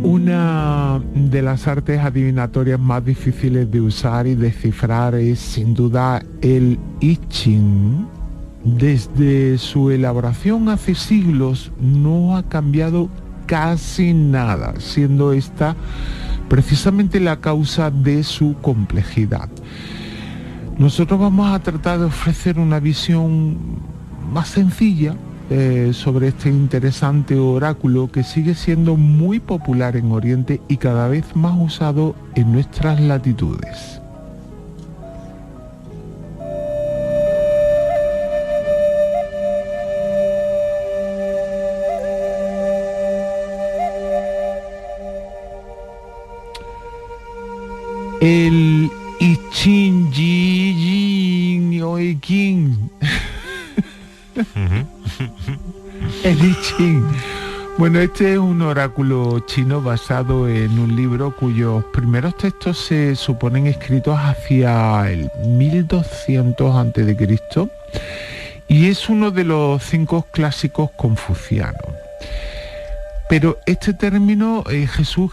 Una de las artes adivinatorias más difíciles de usar y descifrar es sin duda el I Ching. Desde su elaboración hace siglos no ha cambiado casi nada, siendo esta precisamente la causa de su complejidad. Nosotros vamos a tratar de ofrecer una visión más sencilla sobre este interesante oráculo que sigue siendo muy popular en Oriente y cada vez más usado en nuestras latitudes. El I Ching Ji o I Ching. El I Ching. Bueno, este es un oráculo chino basado en un libro cuyos primeros textos se suponen escritos hacia el 1200 a.C. y es uno de los 5 clásicos confucianos. Pero este término, Jesús,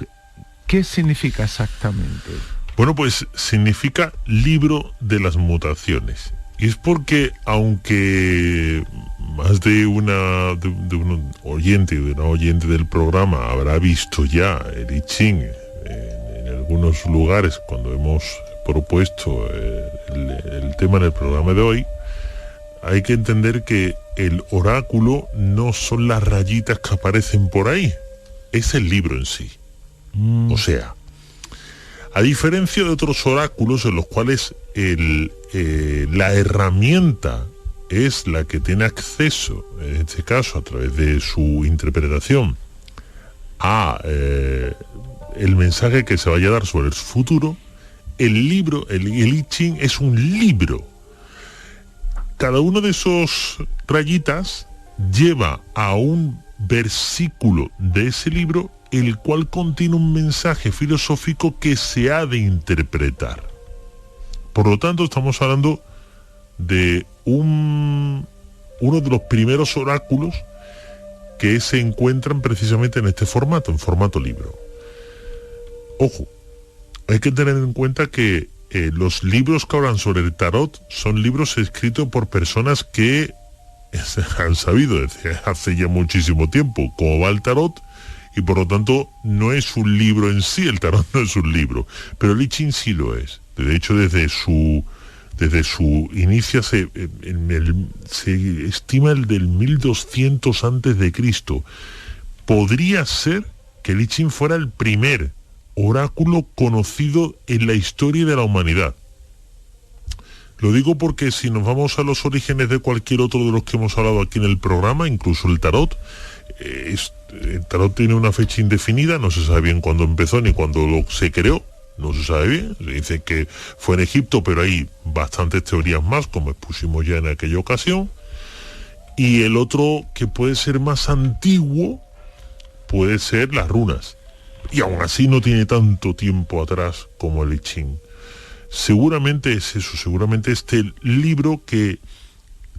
¿qué significa exactamente? Bueno, pues significa libro de las mutaciones. Y es porque, aunque más de un oyente del programa habrá visto ya el I Ching en algunos lugares cuando hemos propuesto el tema en el programa de hoy, hay que entender que el oráculo no son las rayitas que aparecen por ahí, es el libro en sí. O sea, a diferencia de otros oráculos en los cuales la herramienta es la que tiene acceso, en este caso a través de su interpretación, a el mensaje que se vaya a dar sobre el futuro, el libro, el I Ching es un libro. Cada uno de esos rayitas lleva a un versículo de ese libro, el cual contiene un mensaje filosófico que se ha de interpretar. Por lo tanto, estamos hablando de uno de los primeros oráculos que se encuentran precisamente en este formato, en formato libro. Ojo, hay que tener en cuenta que los libros que hablan sobre el tarot son libros escritos por personas que han sabido desde hace ya muchísimo tiempo cómo va el tarot, y por lo tanto no es un libro en sí, el tarot no es un libro, pero el I Ching sí lo es. De hecho, desde su inicio se estima el del 1200 antes de Cristo. Podría ser que el I Ching fuera el primer oráculo conocido en la historia de la humanidad. Lo digo porque si nos vamos a los orígenes de cualquier otro de los que hemos hablado aquí en el programa, incluso el tarot, el tarot tiene una fecha indefinida, no se sabe bien cuándo empezó ni cuándo se creó, no se sabe bien. Se dice que fue en Egipto, pero hay bastantes teorías más, como expusimos ya en aquella ocasión. Y el otro, que puede ser más antiguo, puede ser las runas. Y aún así no tiene tanto tiempo atrás como el I Ching. Seguramente es eso, seguramente este libro, que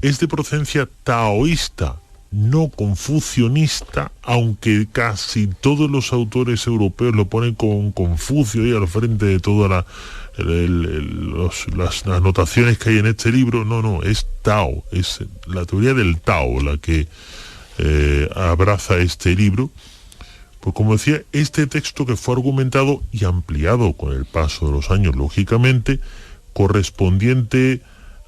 es de procedencia taoísta, no confucionista, aunque casi todos los autores europeos lo ponen con Confucio ahí al frente de todas las anotaciones que hay en este libro. No, es Tao, es la teoría del Tao la que abraza este libro. Pues como decía, este texto, que fue argumentado y ampliado con el paso de los años, lógicamente, correspondiente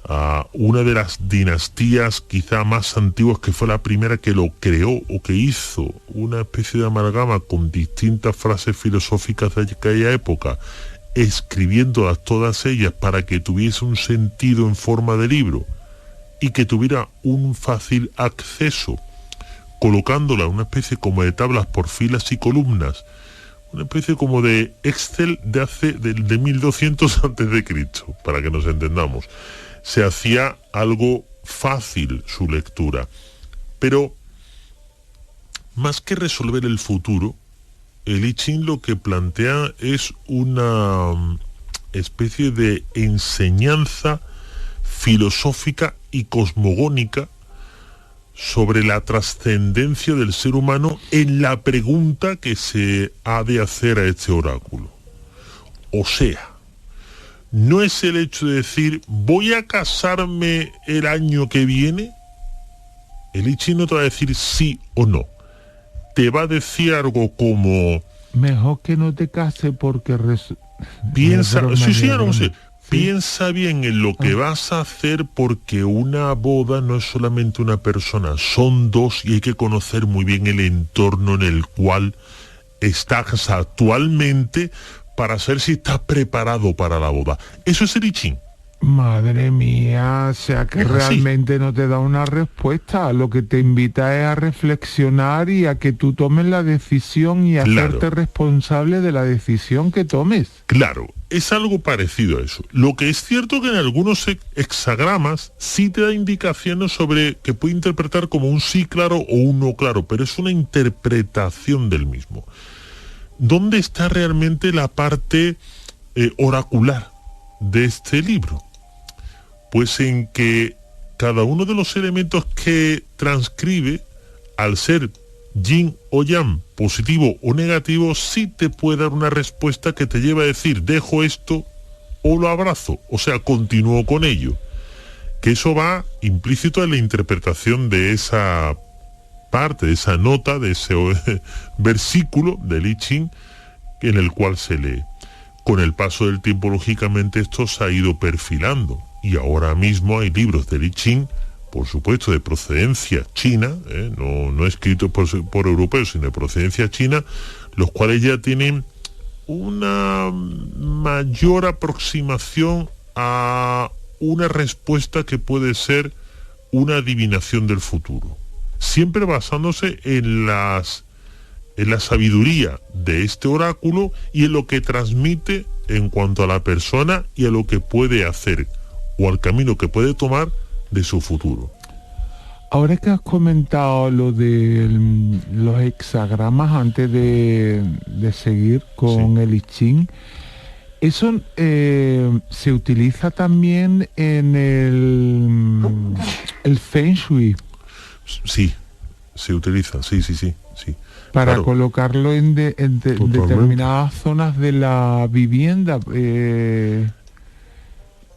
a una de las dinastías quizá más antiguas, que fue la primera que lo creó o que hizo una especie de amalgama con distintas frases filosóficas de aquella época, escribiéndolas todas ellas para que tuviese un sentido en forma de libro y que tuviera un fácil acceso, colocándola en una especie como de tablas por filas y columnas, una especie como de Excel de 1200 antes de Cristo, para que nos entendamos. Se hacía algo fácil su lectura, pero más que resolver el futuro, el I Ching lo que plantea es una especie de enseñanza filosófica y cosmogónica sobre la trascendencia del ser humano en la pregunta que se ha de hacer a este oráculo. O sea, no es el hecho de decir voy a casarme el año que viene. El I Ching no te va a decir sí o no. Te va a decir algo como mejor que no te cases porque piensa, piensa bien en lo que vas a hacer, porque una boda no es solamente una persona, son dos, y hay que conocer muy bien el entorno en el cual estás actualmente para saber si estás preparado para la boda. Eso es el I Ching. Madre mía, o sea que realmente no te da una respuesta, lo que te invita es a reflexionar y a que tú tomes la decisión y a hacerte responsable de la decisión que tomes. Claro, es algo parecido a eso. Lo que es cierto que en algunos hexagramas sí te da indicaciones sobre que puede interpretar como un sí claro o un no claro, pero es una interpretación del mismo. ¿Dónde está realmente la parte oracular de este libro? Pues en que cada uno de los elementos que transcribe, al ser yin o yang, positivo o negativo, sí te puede dar una respuesta que te lleva a decir dejo esto o lo abrazo, o sea, continúo con ello. Que eso va implícito en la interpretación de esa parte, de esa nota, de ese versículo del I Ching en el cual se lee. Con el paso del tiempo, lógicamente, esto se ha ido perfilando. Y ahora mismo hay libros del I Ching, por supuesto, de procedencia china, no escritos por europeos, sino de procedencia china, los cuales ya tienen una mayor aproximación a una respuesta que puede ser una adivinación del futuro. Siempre basándose en la sabiduría de este oráculo y en lo que transmite en cuanto a la persona y a lo que puede hacer o al camino que puede tomar de su futuro. Ahora que has comentado lo de los hexagramas antes de seguir con el I Ching, eso se utiliza también en el Feng Shui. Sí, se utiliza, sí. Para colocarlo en determinadas zonas de la vivienda.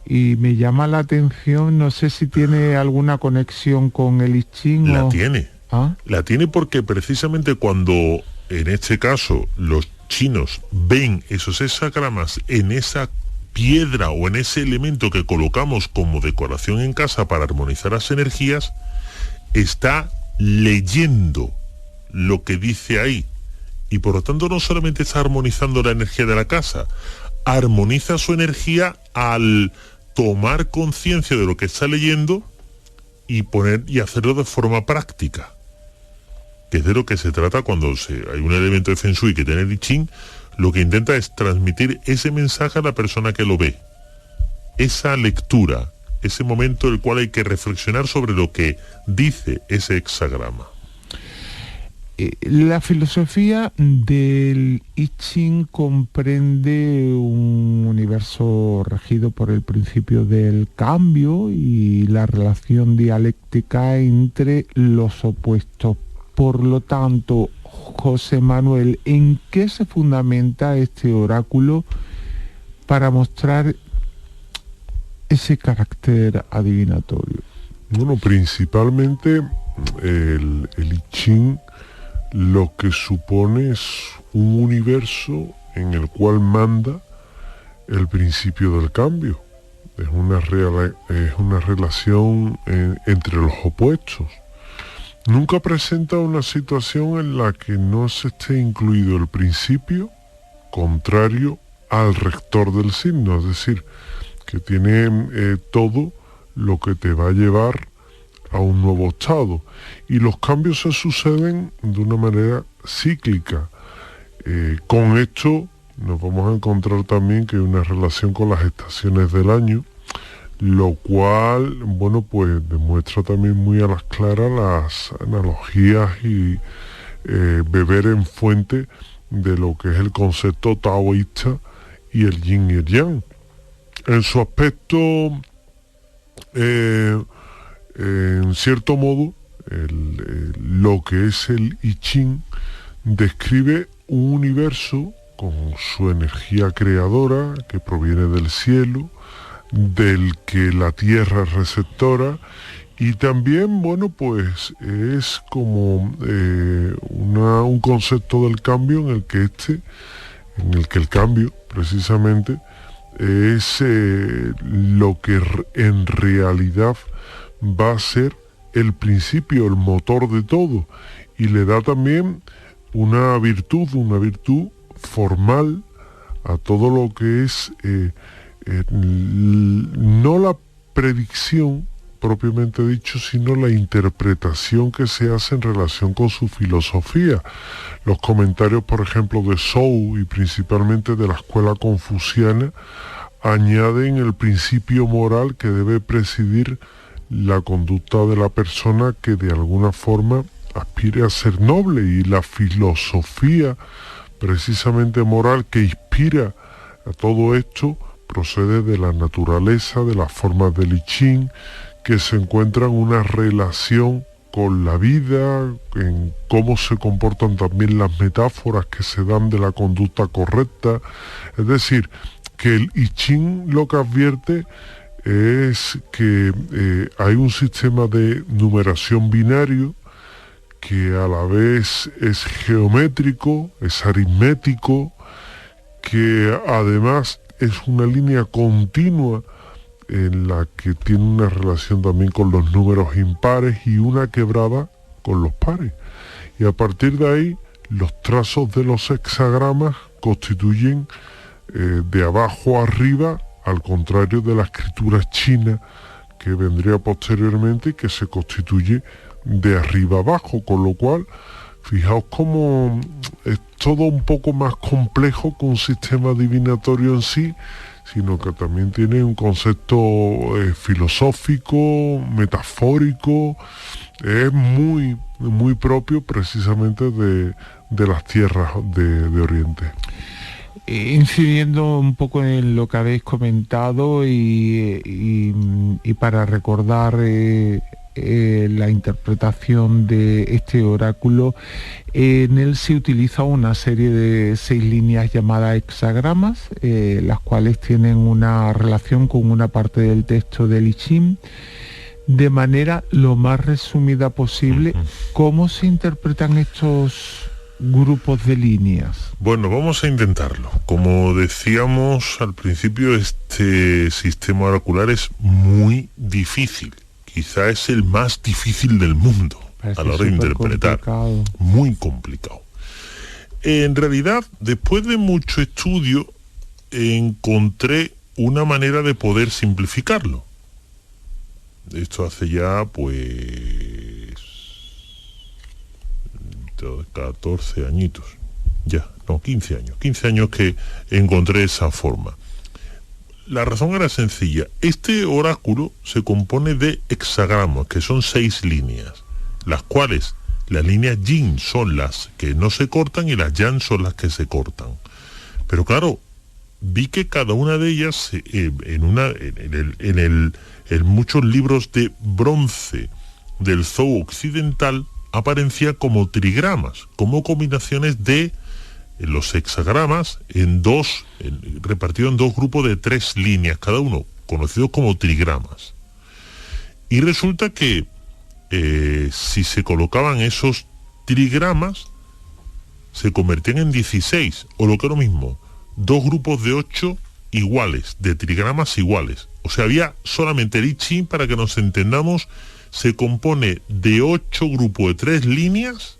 Y me llama la atención, no sé si tiene alguna conexión con el I Ching. La tiene. La tiene porque precisamente cuando, en este caso, los chinos ven esos hexagramas en esa piedra o en ese elemento que colocamos como decoración en casa para armonizar las energías, está leyendo lo que dice ahí, y por lo tanto no solamente está armonizando la energía de la casa, armoniza su energía al tomar conciencia de lo que está leyendo y hacerlo de forma práctica, que es de lo que se trata cuando hay un elemento de Feng Shui que tiene el I Ching. Lo que intenta es transmitir ese mensaje a la persona que lo ve, esa lectura, ese momento en el cual hay que reflexionar sobre lo que dice ese hexagrama. La filosofía del I Ching comprende un universo regido por el principio del cambio y la relación dialéctica entre los opuestos. Por lo tanto, José Manuel, ¿en qué se fundamenta este oráculo para mostrar ese carácter adivinatorio? Bueno, principalmente el I Ching lo que supone es un universo en el cual manda el principio del cambio. Es una relación entre los opuestos. Nunca presenta una situación en la que no se esté incluido el principio contrario al rector del signo, es decir, que tiene todo lo que te va a llevar a un nuevo estado, y los cambios se suceden de una manera cíclica. Con esto nos vamos a encontrar también que hay una relación con las estaciones del año, lo cual, bueno, pues demuestra también muy a las claras las analogías y beber en fuente de lo que es el concepto taoísta y el yin y el yang. En su aspecto, en cierto modo, lo que es el I Ching describe un universo con su energía creadora que proviene del cielo, del que la tierra es receptora, y también, bueno, pues es como un concepto del cambio en el que el cambio precisamente es lo que en realidad va a ser el principio, el motor de todo, y le da también una virtud formal a todo lo que es no la predicción propiamente dicho, sino la interpretación que se hace en relación con su filosofía. Los comentarios, por ejemplo, de Zhou y principalmente de la escuela confuciana añaden el principio moral que debe presidir la conducta de la persona que de alguna forma aspire a ser noble, y la filosofía precisamente moral que inspira a todo esto procede de la naturaleza, de las formas del I Ching, que se encuentran una relación con la vida, en cómo se comportan también las metáforas que se dan de la conducta correcta. Es decir, que el I Ching lo que advierte es que hay un sistema de numeración binario que a la vez es geométrico, es aritmético, que además es una línea continua en la que tiene una relación también con los números impares y una quebrada con los pares. Y a partir de ahí, los trazos de los hexagramas constituyen de abajo a arriba, al contrario de la escritura china que vendría posteriormente y que se constituye de arriba abajo, con lo cual fijaos cómo es todo un poco más complejo que un sistema divinatorio en sí, sino que también tiene un concepto filosófico, metafórico, es muy, muy propio precisamente de las tierras de Oriente. Incidiendo un poco en lo que habéis comentado y para recordar la interpretación de este oráculo, en él se utiliza una serie de 6 líneas llamadas hexagramas, las cuales tienen una relación con una parte del texto del I Ching. De manera lo más resumida posible, ¿cómo se interpretan estos grupos de líneas? Bueno, vamos a intentarlo. Como decíamos al principio, este sistema oracular es muy difícil. Quizá es el más difícil del mundo a la hora de interpretar. Complicado. Muy complicado. En realidad, después de mucho estudio, encontré una manera de poder simplificarlo. Esto hace ya, pues, 14 añitos. Ya, no, 15 años. 15 años que encontré esa forma. La razón era sencilla. Este oráculo se compone de hexagramas, que son 6 líneas, las cuales las líneas yin son las que no se cortan y las yang son las que se cortan. Pero claro, vi que cada una de ellas, en muchos libros de bronce del Zhou occidental, aparecía como trigramas, como combinaciones de los hexagramas repartidos en 2 grupos de 3 líneas cada uno, conocidos como trigramas. Y resulta que si se colocaban esos trigramas, se convertían en 16, o lo que es lo mismo, 2 grupos de 8 iguales, de trigramas iguales. O sea, había solamente el I Ching, para que nos entendamos, se compone de 8 grupos de 3 líneas,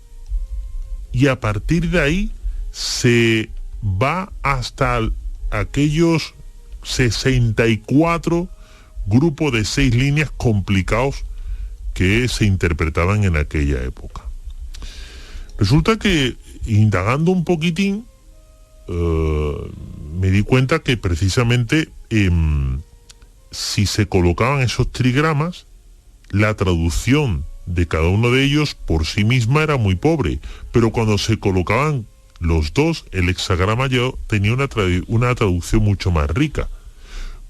y a partir de ahí se va hasta aquellos 64 grupos de 6 líneas complicados que se interpretaban en aquella época. Resulta que, indagando un poquitín, me di cuenta que precisamente si se colocaban esos trigramas, la traducción de cada uno de ellos por sí misma era muy pobre, pero cuando se colocaban los dos, el hexagrama ya tenía una traducción mucho más rica,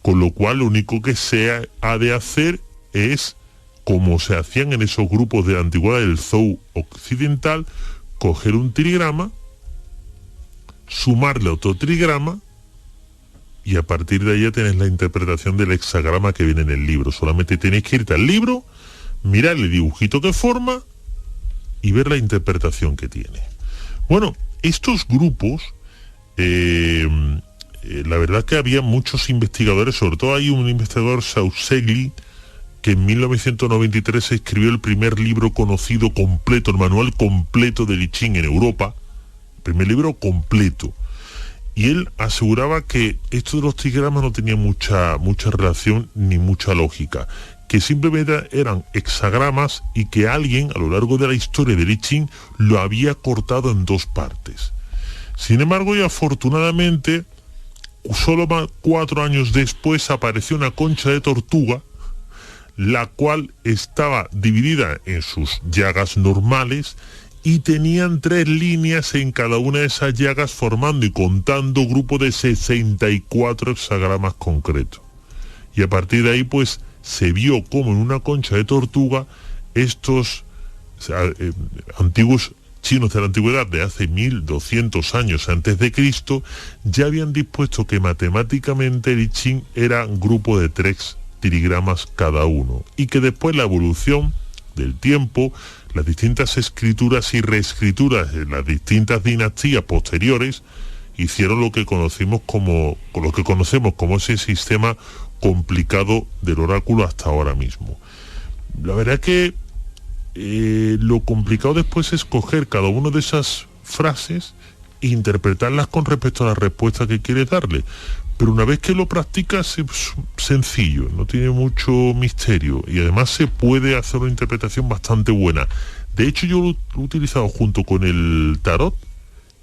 con lo cual lo único que se ha de hacer es, como se hacían en esos grupos de la antigüedad del Zou occidental, coger un trigrama, sumarle otro trigrama, y a partir de ahí ya tenés la interpretación del hexagrama que viene en el libro. Solamente tenéis que irte al libro, mirar el dibujito que forma y ver la interpretación que tiene. Bueno, estos grupos, la verdad que había muchos investigadores, sobre todo hay un investigador, Saussegli, que en 1993 escribió el primer libro conocido completo, el manual completo del I Ching en Europa, el primer libro completo. Y él aseguraba que esto de los trigramas no tenía mucha relación ni mucha lógica, que simplemente eran hexagramas y que alguien a lo largo de la historia del I Ching lo había cortado en dos partes. Sin embargo, y afortunadamente, solo 4 años después apareció una concha de tortuga, la cual estaba dividida en sus llagas normales y tenían 3 líneas en cada una de esas llagas, formando y contando grupo de 64 hexagramas concretos. Y a partir de ahí pues se vio como en una concha de tortuga estos antiguos chinos de la antigüedad de hace 1200 años antes de Cristo ya habían dispuesto que matemáticamente el I Ching era un grupo de 3 trigramas cada uno, y que después la evolución del tiempo, las distintas escrituras y reescrituras de las distintas dinastías posteriores hicieron lo que conocemos como ese sistema complicado del oráculo hasta ahora mismo. La verdad que lo complicado después es coger cada una de esas frases e interpretarlas con respecto a la respuesta que quieres darle. Pero una vez que lo practicas es sencillo, no tiene mucho misterio y además se puede hacer una interpretación bastante buena. De hecho, yo lo he utilizado junto con el tarot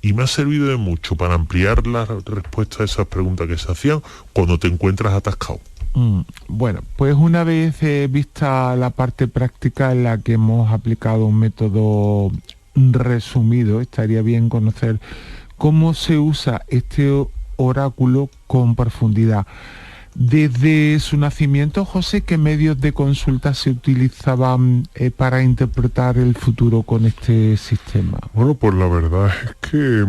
y me ha servido de mucho para ampliar la respuesta a esas preguntas que se hacían cuando te encuentras atascado. Bueno, pues una vez vista la parte práctica en la que hemos aplicado un método resumido, estaría bien conocer cómo se usa este oráculo con profundidad. Desde su nacimiento, José, ¿qué medios de consulta se utilizaban para interpretar el futuro con este sistema? Bueno, pues la verdad es que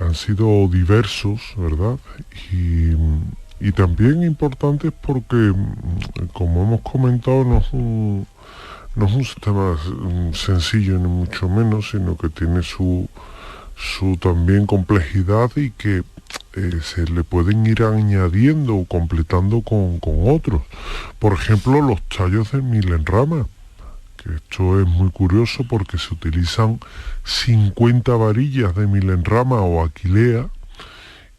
han sido diversos, ¿verdad? Y también importantes porque, como hemos comentado, no es un sistema sencillo ni mucho menos, sino que tiene su también complejidad y que se le pueden ir añadiendo o completando con otros. Por ejemplo, los tallos de Milenrama, que esto es muy curioso porque se utilizan 50 varillas de Milenrama o Aquilea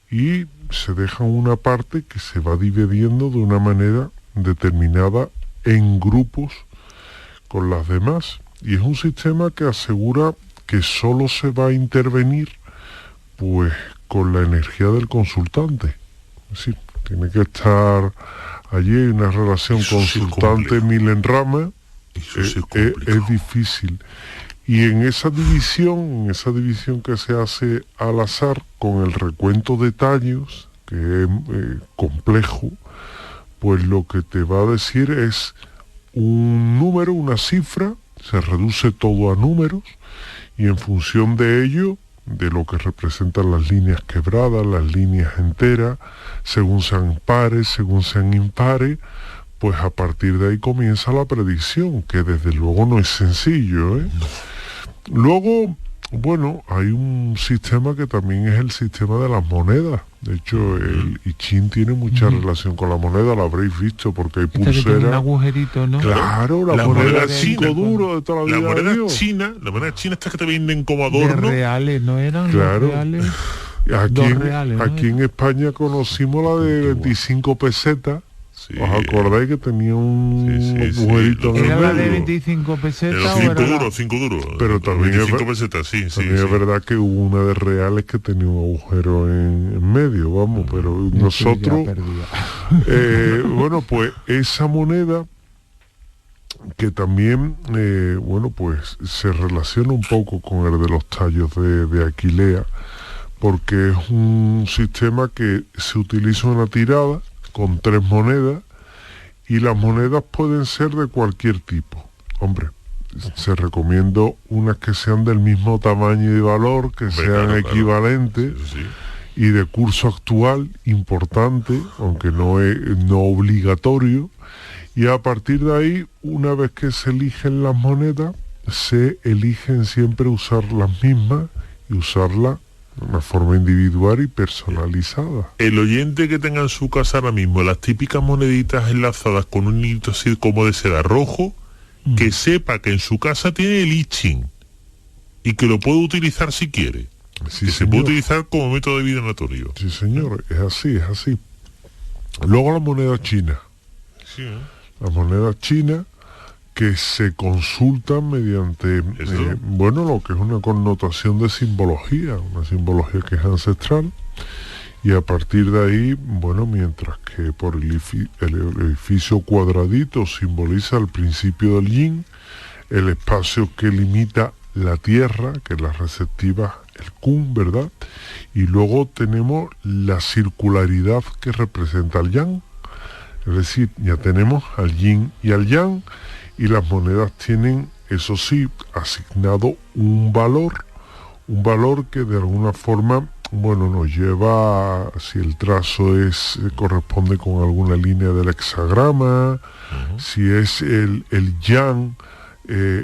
y se deja una parte que se va dividiendo de una manera determinada en grupos con las demás. Y es un sistema que asegura que solo se va a intervenir pues con la energía del consultante. Es decir, tiene que estar allí una relación consultante-Milenrama. Es difícil. Y en esa división que se hace al azar con el recuento de tallos, que es complejo, pues lo que te va a decir es un número, una cifra, se reduce todo a números, y en función de ello, de lo que representan las líneas quebradas, las líneas enteras, según sean pares, según sean impares, pues a partir de ahí comienza la predicción, que desde luego no es sencillo, ¿eh? Luego, bueno, hay un sistema que también es el sistema de las monedas. De hecho, el I Ching tiene mucha relación con la moneda, lo habréis visto, porque hay pulseras. Un agujerito, ¿no? Claro, la moneda de 5 duros de toda la vida. La moneda china estas que te venden como adorno. De reales, ¿no eran? Claro. Reales. Aquí en España conocimos la de 25 pesetas. Sí. ¿Os acordáis que tenía un agujerito en el ¿Era la de medio? 25 pesetas? Los 5 duros. Pero también 25 pesetas, sí. Es verdad que hubo una de reales que tenía un agujero en medio, vamos, pero nosotros... bueno, pues esa moneda que también, bueno, pues se relaciona un poco con el de los tallos de Aquilea, porque es un sistema que se utiliza una tirada con 3 monedas, y las monedas pueden ser de cualquier tipo. Hombre, se recomienda unas que sean del mismo tamaño y valor, que sean equivalentes, Sí. y de curso actual, importante, aunque no obligatorio. Y a partir de ahí, una vez que se eligen las monedas, se eligen siempre usar las mismas y usarlas de una forma individual y personalizada. El oyente que tenga en su casa ahora mismo las típicas moneditas enlazadas con un hilito así como de seda rojo, que sepa que en su casa tiene el I Ching y que lo puede utilizar si quiere. Sí, que se señor. puede utilizar como método divinatorio. Sí, señor, es así. Luego la moneda china. Sí, ¿eh? La moneda china, que se consultan mediante, bueno, lo que es una connotación de simbología, una simbología que es ancestral, y a partir de ahí, bueno, mientras que por el edificio cuadradito simboliza el principio del yin, el espacio que limita la tierra, que es la receptiva, el kun, ¿verdad? Y luego tenemos la circularidad que representa el yang, es decir, ya tenemos al yin y al yang, y las monedas tienen, eso sí, asignado un valor que de alguna forma, bueno, nos lleva, si el trazo corresponde con alguna línea del hexagrama, si es el yang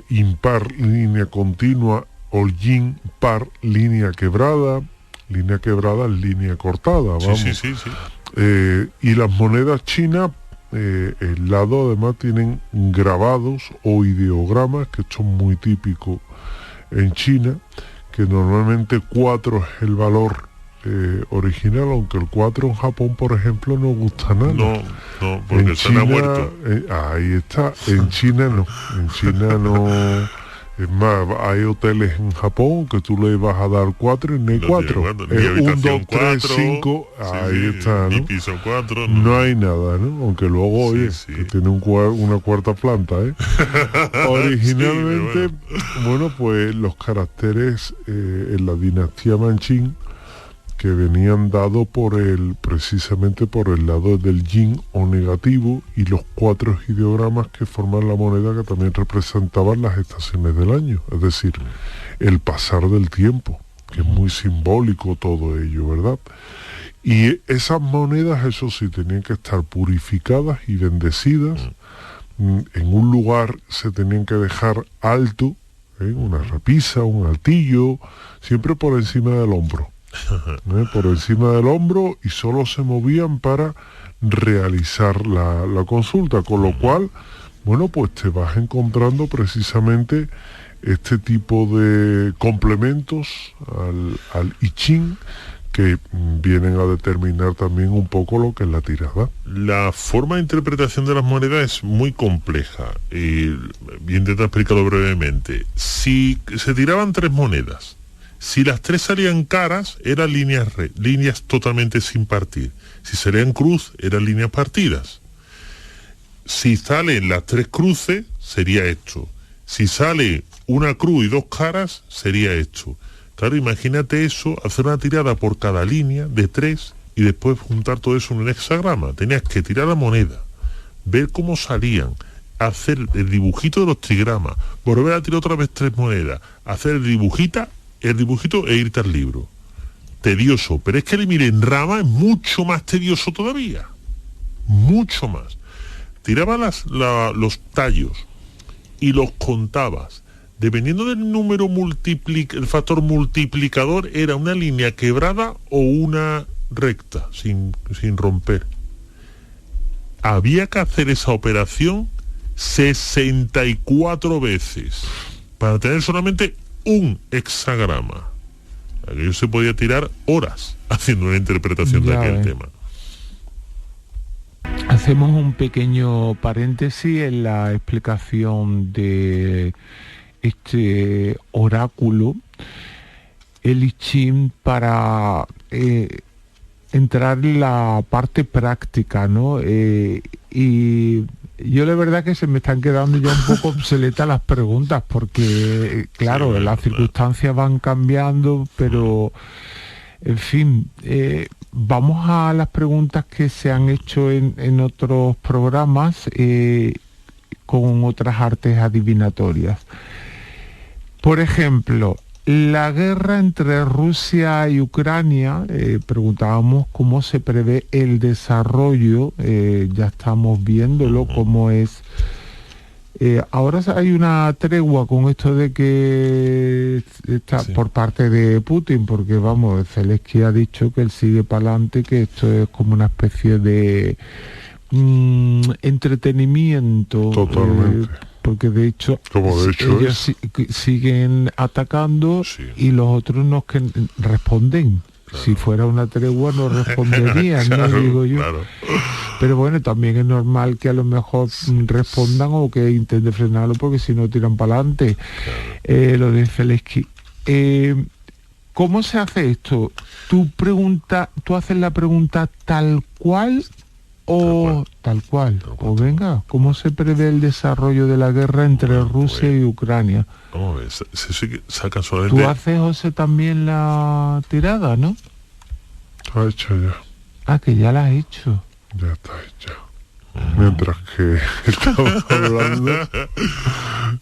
impar, línea continua, o el yin par, línea quebrada es línea cortada, vamos. Sí. Y las monedas chinas, el lado además tienen grabados o ideogramas, que esto es muy típico en China, que normalmente 4 es el valor original, aunque el 4 en Japón, por ejemplo, no gusta nada. No, porque en están China, muertos. Ahí está, en China no. Es más, hay hoteles en Japón que tú le vas a dar 4 y no hay 4. 1, 2, 3, 5, ahí está, ¿no? Y piso 4. No hay nada, ¿no? Aunque luego, oye, que tiene una cuarta planta, ¿eh? Originalmente, bueno, pues los caracteres en la dinastía Manchín, que venían dados precisamente por el lado del yin o negativo, y los 4 ideogramas que forman la moneda, que también representaban las estaciones del año, es decir, el pasar del tiempo, que es muy simbólico todo ello, ¿verdad? Y esas monedas, eso sí, tenían que estar purificadas y bendecidas. En un lugar se tenían que dejar alto, una repisa, un altillo, siempre por encima del hombro. Por encima del hombro, y solo se movían para realizar la consulta, con lo cual, bueno, pues te vas encontrando precisamente este tipo de complementos al I Ching, que vienen a determinar también un poco lo que es la tirada. La forma de interpretación de las monedas es muy compleja. Voy a intentar explicarlo brevemente. Si se tiraban 3 monedas, si las 3 salían caras, eran líneas totalmente sin partir. Si salían cruz, eran líneas partidas. Si salen las 3 cruces, sería esto. Si sale una cruz y 2 caras, sería esto. Claro, imagínate eso, hacer una tirada por cada línea de 3 y después juntar todo eso en un hexagrama. Tenías que tirar la moneda, ver cómo salían, hacer el dibujito de los trigramas, volver a tirar otra vez 3 monedas, hacer el dibujito e irte al libro. Tedioso, pero es que el milenrama es mucho más tedioso todavía. Mucho más. Tirabas los tallos y los contabas. Dependiendo del número el factor multiplicador, era una línea quebrada o una recta, sin romper. Había que hacer esa operación 64 veces para tener solamente un hexagrama. Aquello se podía tirar horas haciendo una interpretación de aquel tema. Hacemos un pequeño paréntesis en la explicación de este oráculo, el I Ching, para entrar en la parte práctica, ¿no? Y yo la verdad que se me están quedando ya un poco obsoletas las preguntas, porque claro, Sí, bueno, las circunstancias van cambiando, pero en fin, vamos a las preguntas que se han hecho en otros programas con otras artes adivinatorias. Por ejemplo, la guerra entre Rusia y Ucrania, preguntábamos cómo se prevé el desarrollo, ya estamos viéndolo, cómo es. Ahora hay una tregua con esto de que está por parte de Putin, porque vamos, Zelensky ha dicho que él sigue para adelante, que esto es como una especie de entretenimiento. Totalmente. Porque de hecho, ellos siguen atacando, Sí. y los otros no que responden. Claro. Si fuera una tregua no responderían, claro, ¿no? Digo yo. Claro. Pero bueno, también es normal que a lo mejor respondan o que intenten frenarlo, porque si no tiran para adelante. Claro. Lo de Zelensky. ¿Cómo se hace esto? Tú haces la pregunta tal cual. O tal cual. O venga, ¿cómo se prevé el desarrollo de la guerra entre Rusia y Ucrania? Vamos a ver, se saca solamente... Tú haces, José, también la tirada, ¿no? Está hecha ya. Ah, que ya la has hecho. Ya está hecha. Mientras que estaba hablando,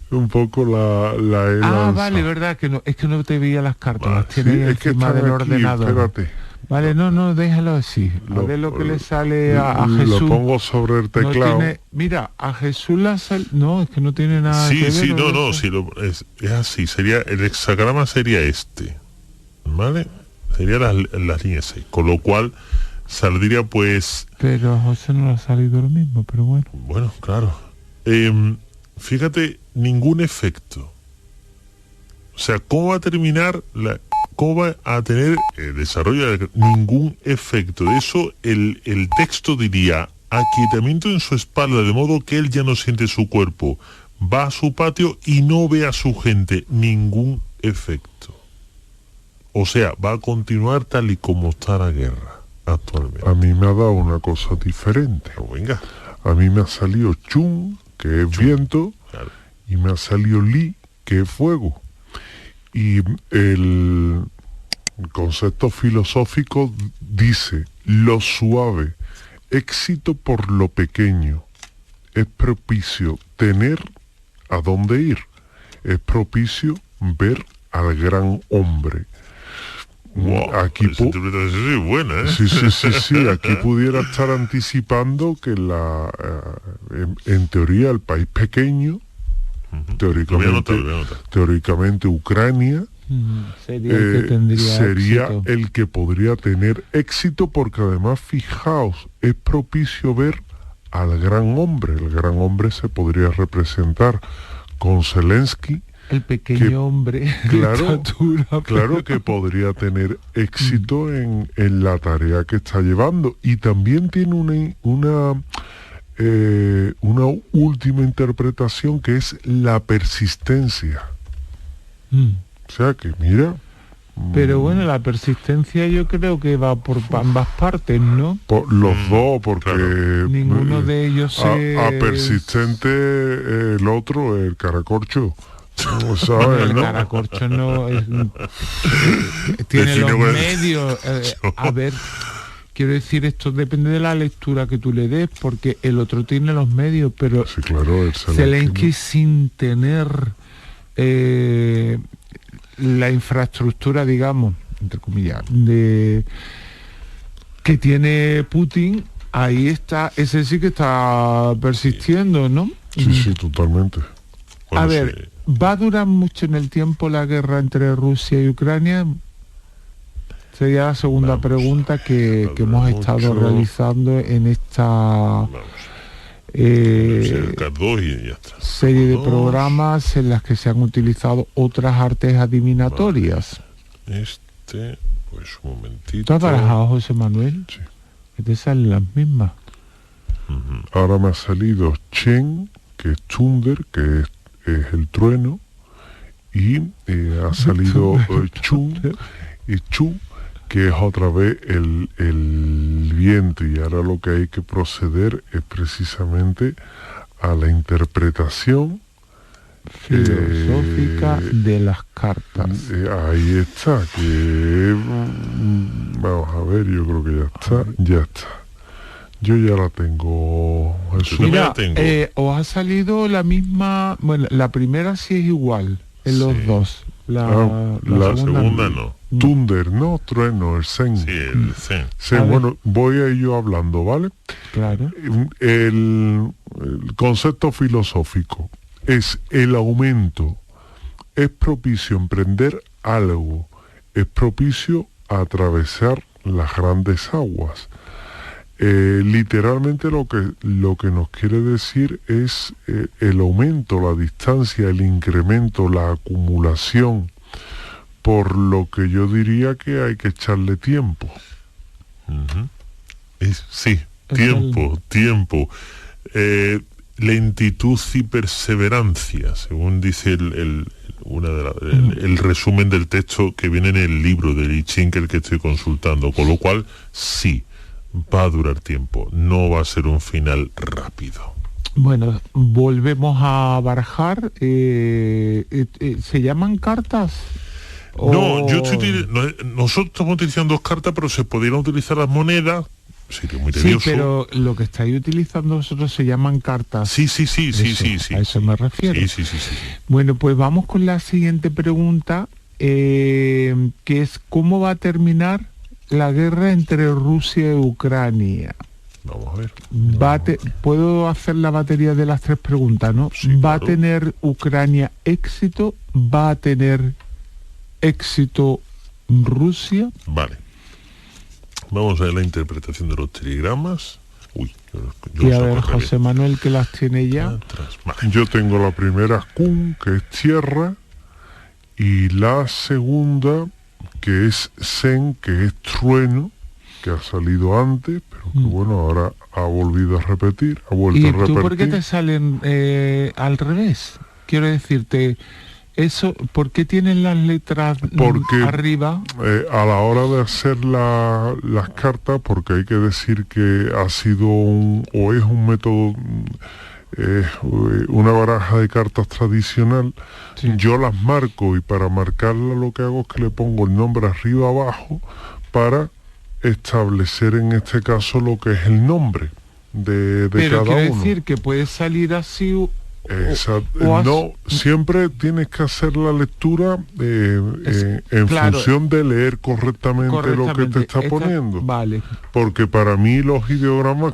un poco la he lanzado. Vale, verdad, que no, es que no te veía las cartas, las tienes encima del ordenador. Espérate. Vale, no, déjalo así. A ver lo que le sale a Jesús. Lo pongo sobre el teclado. Mira, a Jesús la sale... No, es que no tiene nada que ver. Sí, es así. El hexagrama sería este, ¿vale? Sería las líneas 6, con lo cual saldría pues... Pero a José no le ha salido lo mismo, pero bueno. Bueno, claro. Fíjate, ningún efecto. O sea, ¿cómo va a terminar ¿cómo va a tener desarrollo de ningún efecto? De eso el texto diría: aquietamiento en su espalda, de modo que él ya no siente su cuerpo. Va a su patio y no ve a su gente. Ningún efecto. O sea, va a continuar tal y como está la guerra actualmente. A mí me ha dado una cosa diferente. Pero venga. A mí me ha salido chun, que es viento, claro, y me ha salido li, que es fuego. Y el concepto filosófico dice: lo suave, éxito por lo pequeño, es propicio tener a dónde ir, es propicio ver al gran hombre. Wow, aquí esa interpretación es buena, ¿eh? Sí, aquí pudiera estar anticipando que en teoría el país pequeño, teóricamente Ucrania sería el que podría tener éxito, porque además, fijaos, es propicio ver al gran hombre. El gran hombre se podría representar con Zelensky, el pequeño hombre, claro que podría tener éxito en la tarea que está llevando. Y también tiene una última interpretación, que es la persistencia. O sea que mira, pero bueno, la persistencia yo creo que va por ambas partes, ¿no? Por los dos, porque claro, ninguno de ellos a persistente el otro, el caracorcho, ¿sabes? El caracorcho no tiene los medios. A ver, quiero decir, esto depende de la lectura que tú le des, porque el otro tiene los medios, pero sí, claro, Zelensky, sin tener la infraestructura, digamos, entre comillas, que tiene Putin, ahí está, ese sí que está persistiendo, ¿no? Sí, totalmente. Bueno, a ver, ¿va a durar mucho en el tiempo la guerra entre Rusia y Ucrania? Sería la segunda pregunta que hemos estado realizando en esta serie de programas en las que se han utilizado otras artes adivinatorias. Pues un momentito. ¿Tú has barajado, José Manuel? Sí. Que te salen las mismas. Ahora me ha salido Chen, que es Thunder, que es el trueno, y ha salido Chun y Chu, que es otra vez el viento, y ahora lo que hay que proceder es precisamente a la interpretación filosófica de las cartas. Ahí está, que vamos a ver, yo creo que ya está. Yo ya la tengo. Mira, os ha salido la misma, bueno, la primera sí es igual en los dos. La segunda no. Thunder, ¿no? Trueno, el Zen. Sí, el Zen. Sí, bueno, voy a ir yo hablando, ¿vale? Claro. El concepto filosófico es el aumento. Es propicio emprender algo. Es propicio atravesar las grandes aguas. Literalmente lo que nos quiere decir es el aumento, la distancia, el incremento, la acumulación, por lo que yo diría que hay que echarle tiempo. Sí, tiempo. Lentitud y perseverancia, según dice el resumen del texto que viene en el libro del I Ching, el que estoy consultando, con lo cual sí, va a durar tiempo, no va a ser un final rápido. Bueno, volvemos a barajar. ¿Se llaman cartas? No, nosotros estamos utilizando 2 cartas, pero se podrían utilizar las monedas. Sería muy tedioso. Sí, pero lo que estáis utilizando vosotros se llaman cartas. Sí. A eso me refiero. Sí. Bueno, pues vamos con la siguiente pregunta, que es ¿cómo va a terminar la guerra entre Rusia y Ucrania? Vamos a ver. Puedo hacer la batería de las 3 preguntas, ¿no? Sí, ¿Va claro. a tener Ucrania éxito? ¿Va a tener éxito Rusia? Vale. Vamos a ver la interpretación de los telegramas. Uy, Y a ver, José Manuel, que las tiene ya. Vale. Yo tengo la primera Kun, que es tierra, y la segunda, que es Zen, que es trueno, que ha salido antes, pero que bueno, ahora ha volvido a repetir, ha vuelto ¿Y a repetir. tú por qué te salen al revés? Quiero decirte, eso, ¿por qué tienen las letras arriba? A la hora de hacer las cartas, porque hay que decir que ha sido es un método, una baraja de cartas tradicional, Sí. yo las marco, y para marcarla lo que hago es que le pongo el nombre arriba abajo para establecer en este caso lo que es el nombre de Pero cada quiero uno. decir que puede salir así No, siempre tienes que hacer la lectura en claro, función de leer correctamente lo que te está poniendo. Vale. Porque para mí los ideogramas,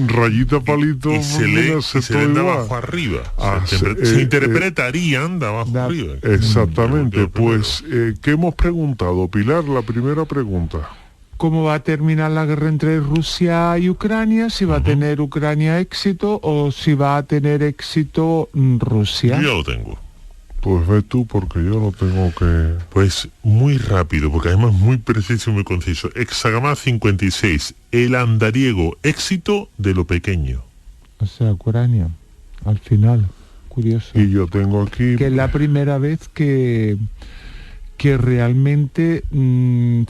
rayita, palito, y se lee mira, y se todo leen de igual. abajo arriba. Se se interpretarían de abajo arriba. Exactamente. Pues, ¿qué hemos preguntado, Pilar? La primera pregunta. ¿Cómo va a terminar la guerra entre Rusia y Ucrania? ¿Si va a tener Ucrania éxito o si va a tener éxito Rusia? Yo ya lo tengo. Pues ve tú, porque yo lo tengo que... Pues muy rápido, porque además muy preciso y muy conciso. Hexagrama 56. El andariego, éxito de lo pequeño. O sea, Ucrania, al final. Curioso. Y yo tengo aquí... Que es la primera vez que realmente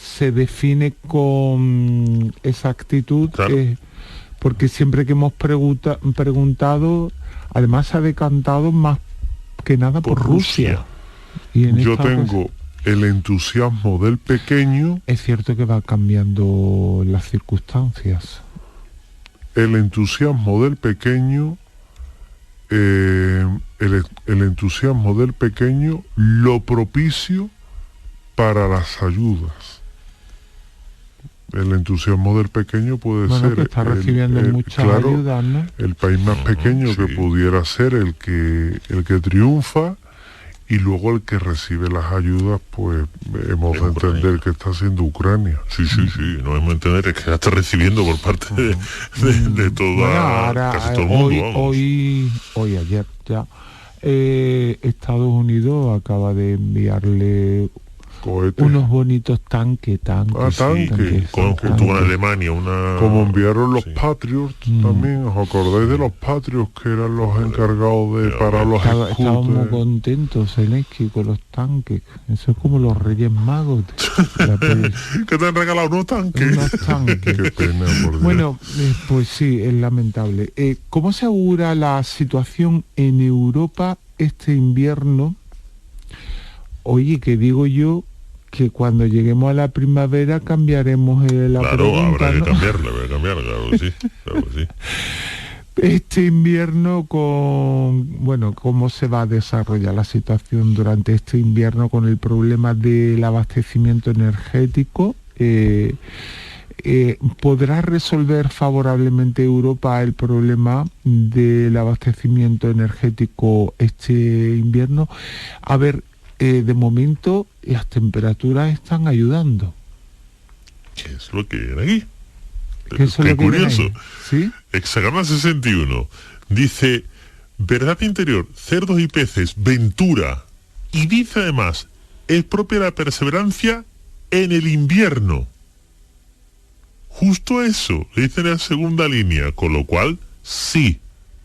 se define con exactitud, claro. Porque siempre que hemos preguntado, además se ha decantado más que nada por Rusia. Y en yo tengo el entusiasmo del pequeño. Es cierto que va cambiando las circunstancias. El entusiasmo del pequeño, el entusiasmo del pequeño, lo propicio para las ayudas. El entusiasmo del pequeño puede ser que está recibiendo muchas ayudas, ¿no? El país más pequeño que pudiera ser el que triunfa, y luego el que recibe las ayudas, pues hemos de entender que está siendo Ucrania. Sí, no hemos de entender que la está recibiendo por parte de toda, casi todo el mundo. Ayer ya, Estados Unidos acaba de enviarle cohetes. Unos bonitos tanques. Tanques. Junto con Alemania, como enviaron los sí. Patriots también. ¿Os acordáis de los Patriots que eran los encargados de parar los Estábamos muy escudos? contentos, Zelensky, con los tanques. Eso es como los Reyes Magos. ¿Qué te han regalado unos tanques? Unos tanques. Qué pena, por Dios. Bueno, pues sí, es lamentable. ¿Cómo se augura la situación en Europa este invierno? Oye, que digo yo que cuando lleguemos a la primavera cambiaremos la pregunta, habrá ¿no? que cambiarla, claro que sí, claro que sí. Este invierno ¿cómo se va a desarrollar la situación durante este invierno con el problema del abastecimiento energético? ¿Podrá resolver favorablemente Europa el problema del abastecimiento energético este invierno? A ver, de momento las temperaturas están ayudando. ¿Qué es lo que viene aquí? Qué curioso. ¿Sí? Hexagrama 61 dice: verdad interior, cerdos y peces, ventura. Y dice además: es propia la perseverancia en el invierno. Justo eso, le dice en la segunda línea, con lo cual sí,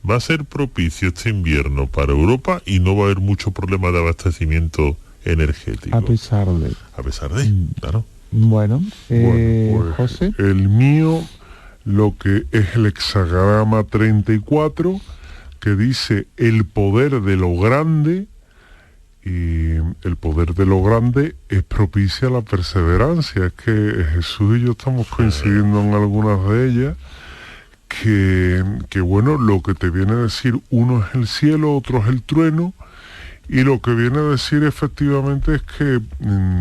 va a ser propicio este invierno para Europa y no va a haber mucho problema de abastecimiento energético. A pesar de, claro. Bueno, Pues, José. el mío, lo que es el hexagrama 34, que dice el poder de lo grande, y el poder de lo grande es propicia a la perseverancia. Es que Jesús y yo estamos coincidiendo en algunas de ellas, que bueno, lo que te viene a decir uno es el cielo, otro es el trueno, y lo que viene a decir efectivamente es que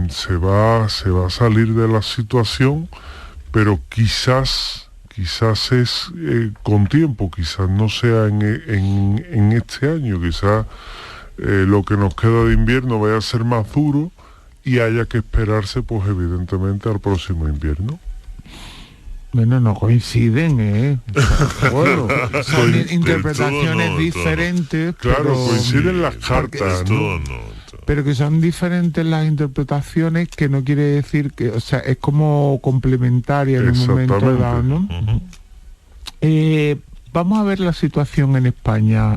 se va a salir de la situación, pero quizás es con tiempo, quizás no sea en este año, quizás lo que nos queda de invierno vaya a ser más duro y haya que esperarse pues evidentemente al próximo invierno. Bueno, no coinciden, Bueno, son interpretaciones diferentes. Claro, pero, coinciden las cartas, ¿no? Pero que son diferentes las interpretaciones, que no quiere decir que, o sea, es como complementaria en un momento dado, ¿no? Vamos a ver la situación en España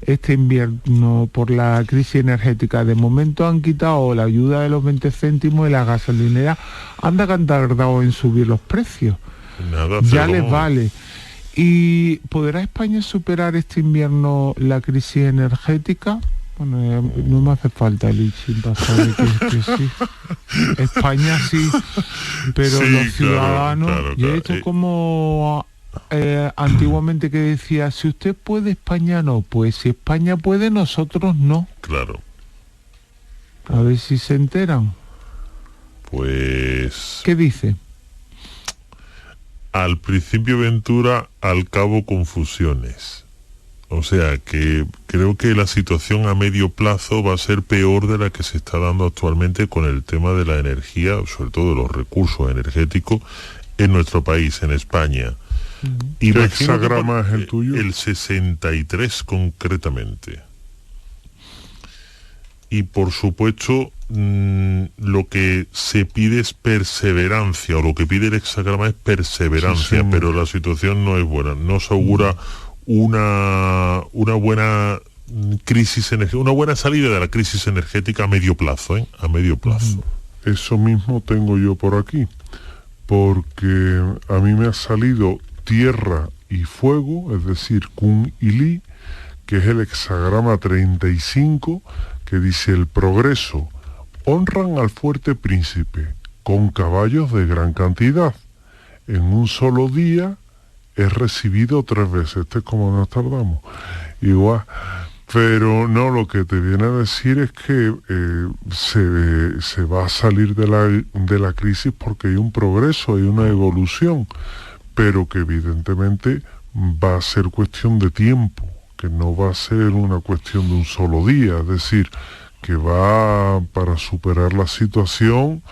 este invierno por la crisis energética. De momento han quitado la ayuda de los 20 céntimos y la gasolinera anda que han tardado en subir los precios. Ya les vale. ¿Y podrá España superar este invierno la crisis energética? Bueno, no me hace falta el ICHIN para saber que sí. España sí, pero sí, los ciudadanos... Claro. Y esto como... antiguamente que decía, si usted puede, España no. Pues si España puede, nosotros no. Claro. A ver si se enteran. Pues... ¿Qué dice? Al principio Ventura, al cabo confusiones. O sea que creo que la situación a medio plazo va a ser peor de la que se está dando actualmente con el tema de la energía, sobre todo de los recursos energéticos en nuestro país, en España. ¿Qué hexagrama es el tuyo? El 63 concretamente. Y por supuesto lo que se pide es perseverancia, o lo que pide el hexagrama es perseverancia, sí, pero la situación no es buena. No se augura una buena crisis energética, una buena salida de la crisis energética a medio plazo, a medio plazo. Eso mismo tengo yo por aquí, porque a mí me ha salido tierra y fuego, es decir, Kun y Li, que es el hexagrama 35, que dice: el progreso, honran al fuerte príncipe, con caballos de gran cantidad. En un solo día es recibido 3 veces. Este es como nos tardamos. Igual. Pero no, lo que te viene a decir es que se va a salir de la crisis porque hay un progreso, hay una evolución, pero que evidentemente va a ser cuestión de tiempo, que no va a ser una cuestión de un solo día. Es decir, que para superar la situación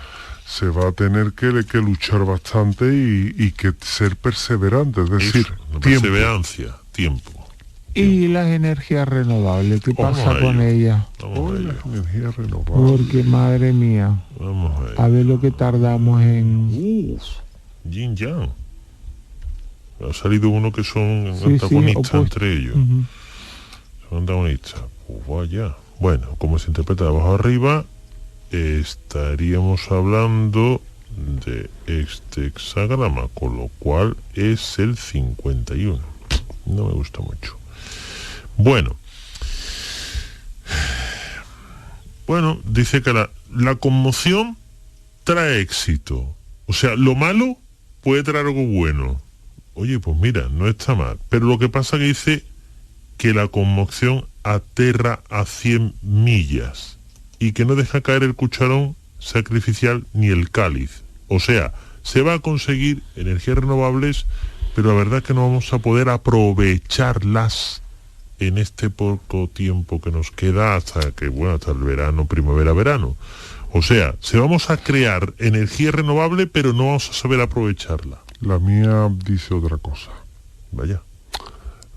se va a tener que luchar bastante y que ser perseverante, es decir, perseverancia, tiempo. ¿Y las energías renovables? ¿Qué Vamos pasa a con ello. ellas? Vamos a ello. Las energías renovables. Porque, madre mía, Vamos a ello. a ver lo que tardamos en... Yin Yang. Ha salido uno que son Sí, antagonistas opuesto. entre ellos. Ujú. Son antagonistas. Pues vaya. Bueno, como se interpreta de abajo arriba, estaríamos hablando de este hexagrama, con lo cual es el 51. No me gusta mucho. Bueno, dice que la conmoción trae éxito. O sea, lo malo puede traer algo bueno. Oye, pues mira, no está mal. Pero lo que pasa que dice que la conmoción aterra a 100 millas y que no deja caer el cucharón sacrificial ni el cáliz. O sea, se va a conseguir energías renovables, pero la verdad es que no vamos a poder aprovecharlas en este poco tiempo que nos queda hasta el verano, primavera-verano. O sea, se vamos a crear energía renovable, pero no vamos a saber aprovecharla. La mía dice otra cosa. Vaya.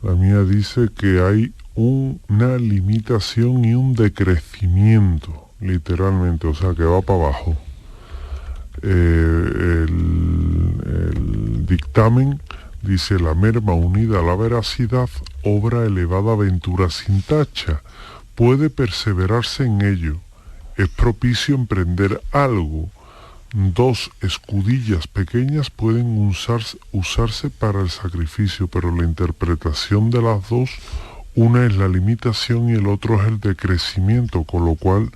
La mía dice que hay una limitación y un decrecimiento, literalmente, o sea, que va para abajo. El dictamen dice: la merma unida a la veracidad, obra elevada aventura sin tacha, puede perseverarse en ello, es propicio emprender algo. 2 escudillas pequeñas pueden usarse para el sacrificio, pero la interpretación de las dos, una es la limitación y el otro es el decrecimiento, con lo cual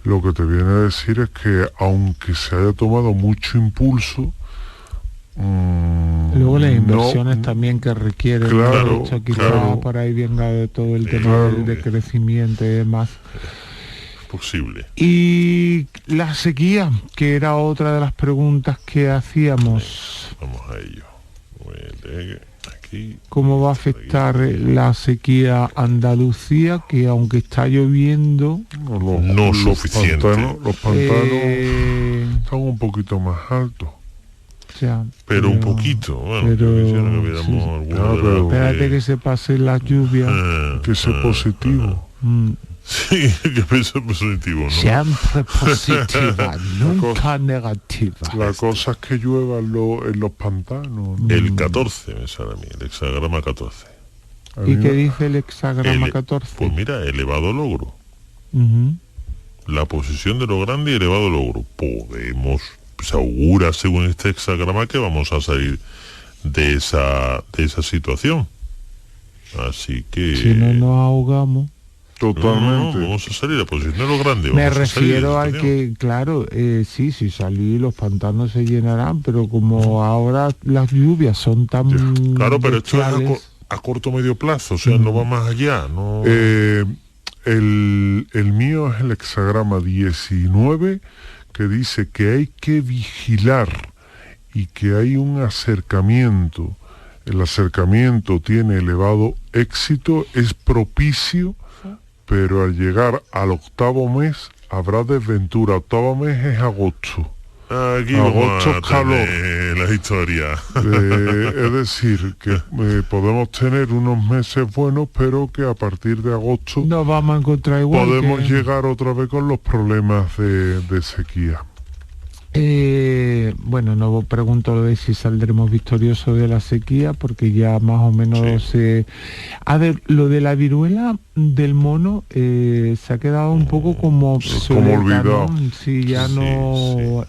lo que te viene a decir es que aunque se haya tomado mucho impulso, luego las inversiones también que requieren, claro, ¿no? Quizá claro. por ahí venga de todo el tema Claro. del decrecimiento y demás. Posible. Y la sequía, que era otra de las preguntas que hacíamos. Vamos a ello. Aquí. ¿Cómo va a afectar la sequía a Andalucía, que aunque está lloviendo, No suficiente. Los pantanos eh, están un poquito más altos. o sea, Pero un poquito. Bueno, pero, yo quisiera que viéramos sí. alguno Ah, de pero- los espérate que se pasen las lluvias. Que sea positivo. Sí, que pienso positivo, ¿no? Siempre positiva, nunca negativa. La cosa es que llueva en los pantanos, ¿no? El 14 me sale a mí, el hexagrama 14. A ¿Y mí qué me- dice el hexagrama 14? Pues mira, elevado logro. Ujú. La posición de lo grande y elevado logro. Se augura según este hexagrama que vamos a salir de esa situación. Así que... Si no nos ahogamos. Totalmente. No, vamos a salir a posición de lo grande. Me vamos a salir de refiero esa a situación. que, claro, sí, si salí los pantanos se llenarán, pero como ahora las lluvias son tan Claro, pero esto es bestiales, a corto medio plazo, o sea, no va más allá, no... El mío es el hexagrama 19, que dice que hay que vigilar y que hay un acercamiento. El acercamiento tiene elevado éxito, es propicio, pero al llegar al 8º mes habrá desventura. 8º mes es agosto. Aquí vamos agosto, a tener la historia. Es decir, que podemos tener unos meses buenos, pero que a partir de agosto nos vamos a encontrar igual. podemos que- llegar otra vez con los problemas de sequía. Bueno, no pregunto de si saldremos victoriosos de la sequía, porque ya más o menos... A ver, lo de la viruela del mono se ha quedado un poco como obsoleta, olvidado. ¿no? Sí, ya Sí, no...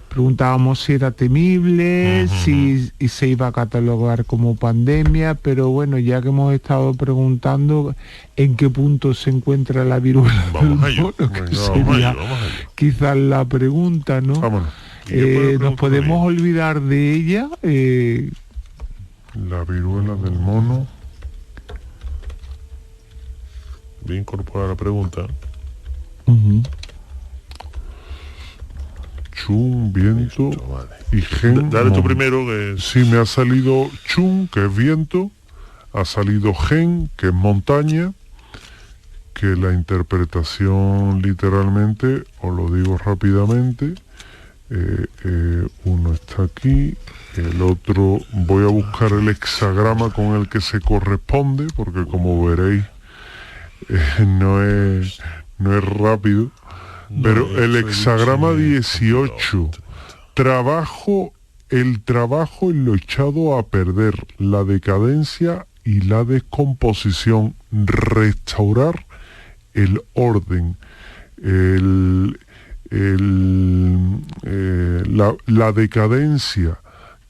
preguntábamos si era temible, si se iba a catalogar como pandemia, pero bueno, ya que hemos estado preguntando en qué punto se encuentra la viruela Vamos a del ello. mono, que Venga, sería vamos a ello. quizás la pregunta, ¿no? Vámonos. ¿Y qué puede Nos preguntar podemos también? olvidar de ella. La viruela del mono. Voy a incorporar la pregunta. Ujú. Chun, viento Listo, vale. y gen. Dale tú mono. primero, que Sí, me ha salido chun, que es viento, ha salido gen, que es montaña, que la interpretación literalmente, os lo digo rápidamente, Uno está aquí, el otro voy a buscar el hexagrama con el que se corresponde, porque como veréis no es rápido, pero el hexagrama 18, el trabajo en lo echado a perder, la decadencia y la descomposición, restaurar el orden, la decadencia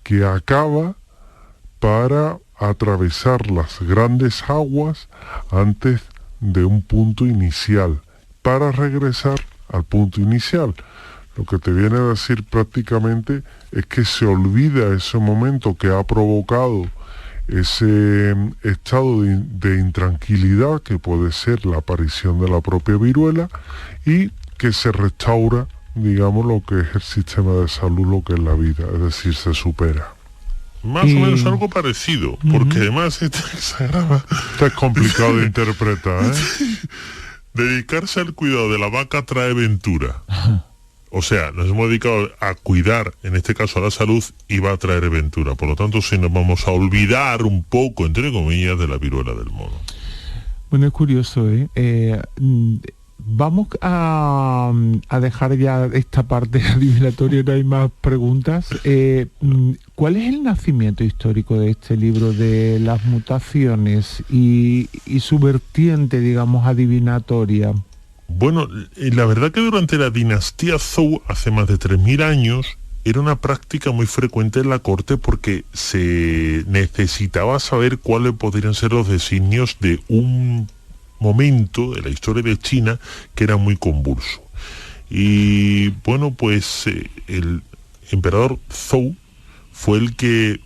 que acaba para atravesar las grandes aguas antes de un punto inicial, para regresar al punto inicial. Lo que te viene a decir prácticamente es que se olvida ese momento que ha provocado ese estado de intranquilidad que puede ser la aparición de la propia viruela, y que se restaura, digamos, lo que es el sistema de salud, lo que es la vida, es decir, se supera. Más o menos algo parecido, porque además este hexagrama... Esto es complicado de interpretar, ¿eh? Dedicarse al cuidado de la vaca trae ventura. O sea, nos hemos dedicado a cuidar, en este caso a la salud, y va a traer ventura. Por lo tanto, sí nos vamos a olvidar un poco, entre comillas, de la viruela del mono. Bueno, es curioso, ¿eh? Vamos a dejar ya esta parte adivinatoria, no hay más preguntas. ¿Cuál es el nacimiento histórico de este libro de las mutaciones y su vertiente, digamos, adivinatoria? Bueno, la verdad que durante la dinastía Zhou, hace más de 3000 años, era una práctica muy frecuente en la corte, porque se necesitaba saber cuáles podrían ser los designios de un momento de la historia de China que era muy convulso. Y bueno, pues el emperador Zhou fue el que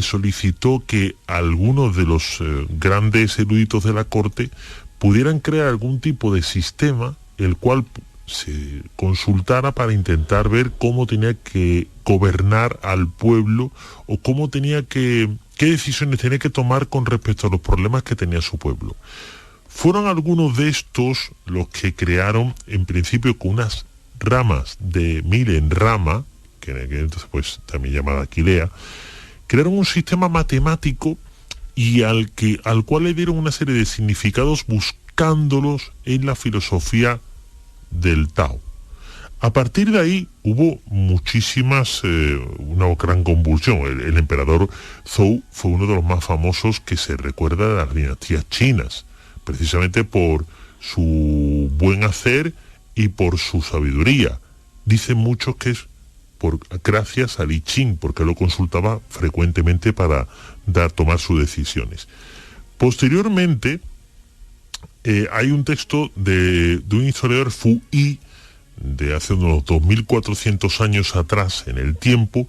solicitó que algunos de los grandes eruditos de la corte pudieran crear algún tipo de sistema el cual se consultara para intentar ver cómo tenía que gobernar al pueblo, o qué decisiones tenía que tomar con respecto a los problemas que tenía su pueblo. Fueron algunos de estos los que crearon, en principio con unas ramas de milenrama, que entonces pues también llamada Aquilea, crearon un sistema matemático y al cual le dieron una serie de significados buscándolos en la filosofía del Tao. A partir de ahí hubo una gran convulsión. El emperador Zhou fue uno de los más famosos que se recuerda de las dinastías chinas, precisamente por su buen hacer y por su sabiduría. Dicen muchos que es gracias a Li Qin, porque lo consultaba frecuentemente para tomar sus decisiones. Posteriormente, hay un texto de un historiador Fu Yi, de hace unos 2400 años atrás en el tiempo,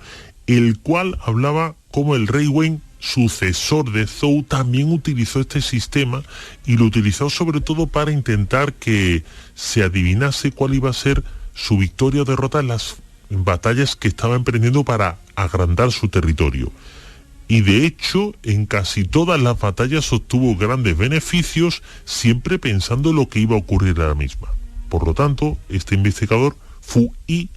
el cual hablaba como el rey Wen, sucesor de Zhou, también utilizó este sistema, y lo utilizó sobre todo para intentar que se adivinase cuál iba a ser su victoria o derrota en las batallas que estaba emprendiendo para agrandar su territorio. Y de hecho, en casi todas las batallas obtuvo grandes beneficios, siempre pensando en lo que iba a ocurrir a la misma. Por lo tanto, este investigador, Fu Yi,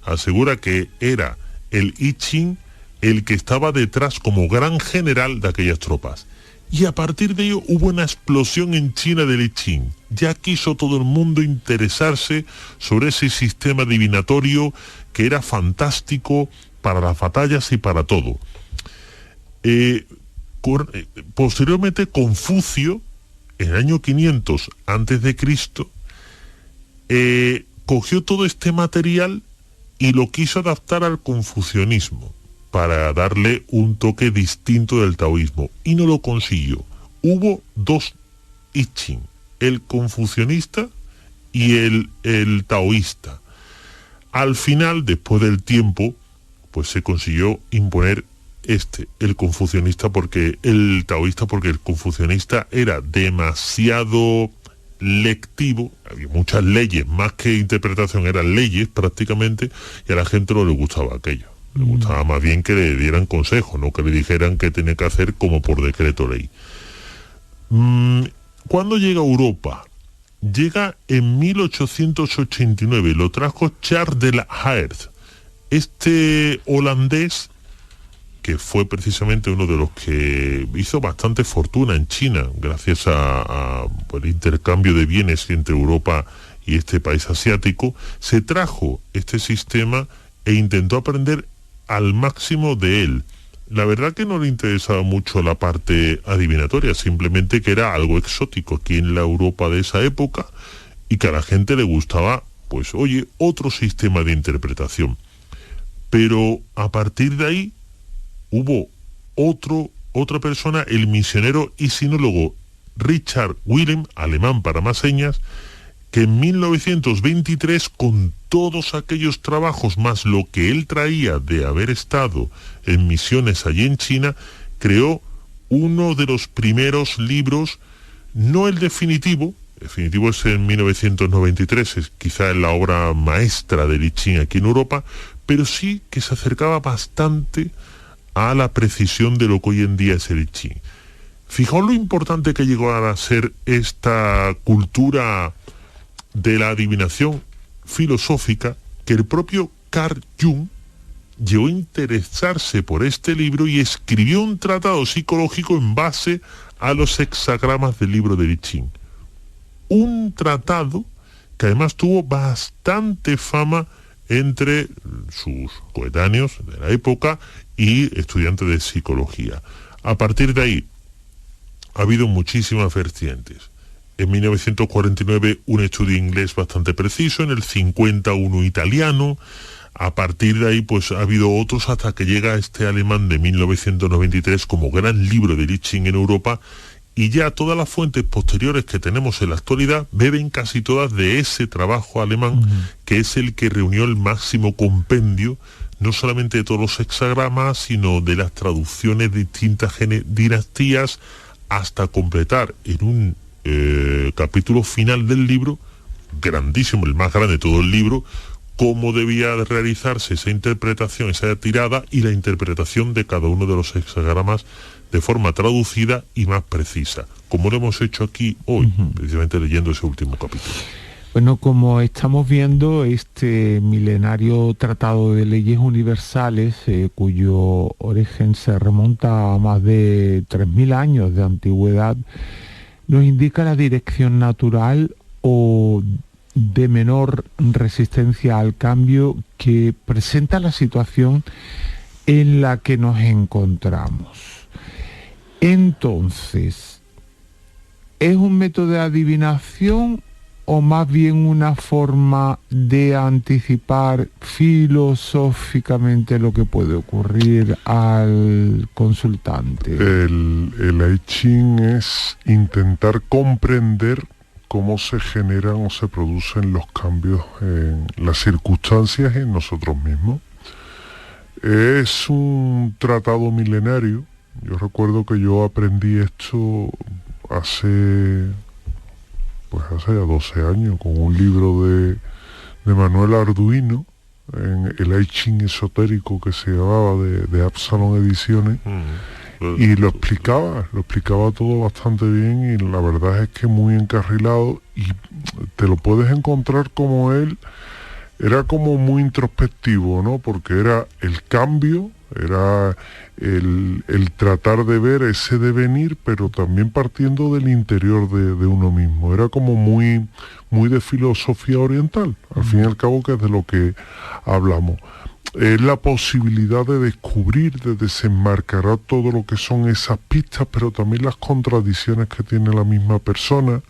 asegura que era el I Ching el que estaba detrás como gran general de aquellas tropas. Y a partir de ello hubo una explosión en China del I Ching. Ya quiso todo el mundo interesarse sobre ese sistema divinatorio que era fantástico para las batallas y para todo. Posteriormente, Confucio, en el año 500 a.C., cogió todo este material y lo quiso adaptar al confucianismo para darle un toque distinto del taoísmo, y no lo consiguió. Hubo dos I Ching, el confucianista y el taoísta. Al final, después del tiempo, pues se consiguió imponer el confucianista, porque el taoísta, porque el confucianista era demasiado lectivo, había muchas leyes, más que interpretación, eran leyes prácticamente, y a la gente no le gustaba aquello. Le gustaba más bien que le dieran consejos, no que le dijeran qué tenía que hacer como por decreto ley. ¿Cuándo llega a Europa? Llega en 1889, lo trajo Charles de la Haert, Este holandés, que fue precisamente uno de los que hizo bastante fortuna en China, gracias al intercambio de bienes entre Europa y este país asiático, se trajo este sistema e intentó aprender al máximo de él. La verdad que no le interesaba mucho la parte adivinatoria, simplemente que era algo exótico aquí en la Europa de esa época y que a la gente le gustaba, pues oye, otro sistema de interpretación. Pero a partir de ahí hubo otra persona, el misionero y sinólogo Richard Willem, alemán para más señas, que en 1923, con todos aquellos trabajos más lo que él traía de haber estado en misiones allí en China, creó uno de los primeros libros, no el definitivo es en 1993, es quizá la obra maestra del I Ching aquí en Europa, pero sí que se acercaba bastante a la precisión de lo que hoy en día es el I Ching. Fijaos lo importante que llegó a ser esta cultura de la adivinación filosófica, que el propio Carl Jung llegó a interesarse por este libro y escribió un tratado psicológico en base a los hexagramas del libro de I Ching. Un tratado que además tuvo bastante fama entre sus coetáneos de la época y estudiantes de psicología. A partir de ahí ha habido muchísimas vertientes. En 1949 un estudio inglés bastante preciso, en el 50 uno italiano. A partir de ahí pues ha habido otros hasta que llega este alemán de 1993 como gran libro de I Ching en Europa, y ya todas las fuentes posteriores que tenemos en la actualidad beben casi todas de ese trabajo alemán, que es el que reunió el máximo compendio, no solamente de todos los hexagramas, sino de las traducciones de distintas dinastías, hasta completar en un capítulo final del libro, grandísimo, el más grande de todo el libro, cómo debía de realizarse esa interpretación, esa tirada y la interpretación de cada uno de los hexagramas de forma traducida y más precisa, como lo hemos hecho aquí hoy, precisamente leyendo ese último capítulo. Bueno, como estamos viendo, este milenario tratado de leyes universales, cuyo origen se remonta a más de 3.000 años de antigüedad, nos indica la dirección natural o de menor resistencia al cambio que presenta la situación en la que nos encontramos. Entonces, ¿es un método de adivinación o más bien una forma de anticipar filosóficamente lo que puede ocurrir al consultante? El I Ching es intentar comprender cómo se generan o se producen los cambios en las circunstancias y en nosotros mismos. Es un tratado milenario. Yo recuerdo que yo aprendí esto hace ya 12 años con un libro de Manuel Arduino, en el I Ching esotérico que se llamaba de Absalon Ediciones, y lo explicaba todo bastante bien, y la verdad es que muy encarrilado, y te lo puedes encontrar como él, era como muy introspectivo, ¿no? Porque era el cambio, era el tratar de ver ese devenir, pero también partiendo del interior de uno mismo. Era como muy de filosofía oriental, al fin y al cabo, que es de lo que hablamos. Es la posibilidad de descubrir, de desenmascarar todo lo que son esas pistas, pero también las contradicciones que tiene la misma persona.